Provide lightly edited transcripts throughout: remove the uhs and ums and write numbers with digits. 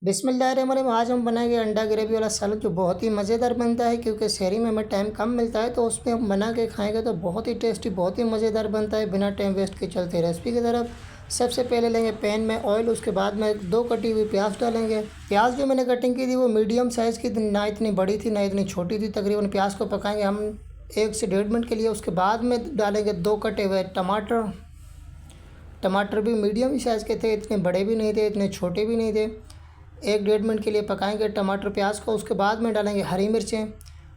बिस्मिल्लाहिर्रहमानिर्रहीम। आज हम बनाएंगे अंडा ग्रेवी वाला सैलड जो बहुत ही मज़ेदार बनता है, क्योंकि शहरी में हमें टाइम कम मिलता है तो उसमें हम बना के खाएंगे तो बहुत ही टेस्टी, बहुत ही मज़ेदार बनता है। बिना टाइम वेस्ट के चलते रेसिपी की तरफ। सबसे पहले लेंगे पैन में ऑयल, उसके बाद में 2 कटी हुई प्याज डालेंगे। प्याज जो मैंने कटिंग की थी वो मीडियम साइज़ की थी, ना इतनी बड़ी थी ना इतनी छोटी थी। तकरीबन प्याज को पकाएंगे हम 1 से 1.5 मिनट के लिए। उसके बाद में डालेंगे 2 कटे हुए टमाटर। टमाटर भी मीडियम साइज़ के थे, इतने बड़े भी नहीं थे इतने छोटे भी नहीं थे। 1-1.5 मिनट के लिए पकाएंगे टमाटर प्याज को। उसके बाद में डालेंगे हरी मिर्चें।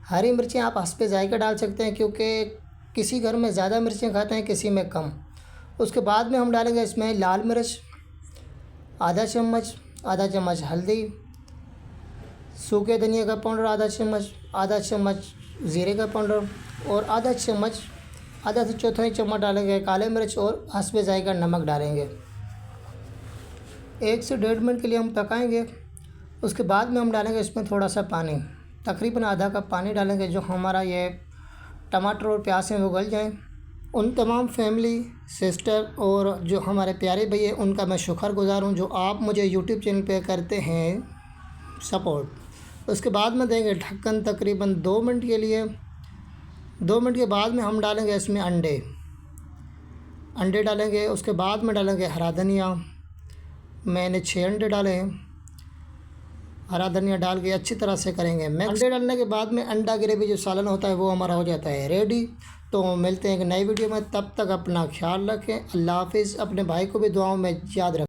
हरी मिर्चें आप हस्बे जायका डाल सकते हैं, क्योंकि किसी घर में ज़्यादा मिर्चें खाते हैं, किसी में कम। उसके बाद में हम डालेंगे इसमें लाल मिर्च आधा चम्मच हल्दी, सूखे धनिया का पाउडर आधा चम्मच ज़ीरे का पाउडर और आधा से चौथाई चम्मच डालेंगे काले मिर्च और हस्बे जायका नमक डालेंगे। 1 से 1.5 मिनट के लिए हम पकाएंगे। उसके बाद में हम डालेंगे इसमें थोड़ा सा पानी, तकरीबन आधा कप पानी डालेंगे, जो हमारा ये टमाटर और प्याज हैं वो गल जाएं। उन तमाम फैमिली सिस्टर और जो हमारे प्यारे भैया, उनका मैं शुक्रगुज़ार हूँ जो आप मुझे यूट्यूब चैनल पे करते हैं सपोर्ट। उसके बाद में देंगे ढक्कन तकरीबन 2 मिनट के लिए। 2 मिनट के बाद में हम डालेंगे इसमें अंडे डालेंगे। उसके बाद में डालेंगे हरा धनिया। मैंने 6 अंडे डाले हैं। हरा धनिया डाल के अच्छी तरह से करेंगे मिक्स। अंडे डालने के बाद में अंडा ग्रेवी जो सालन होता है वो हमारा हो जाता है रेडी। तो मिलते हैं एक नई वीडियो में, तब तक अपना ख्याल रखें। अल्लाह हाफिज़। अपने भाई को भी दुआओं में याद रखें।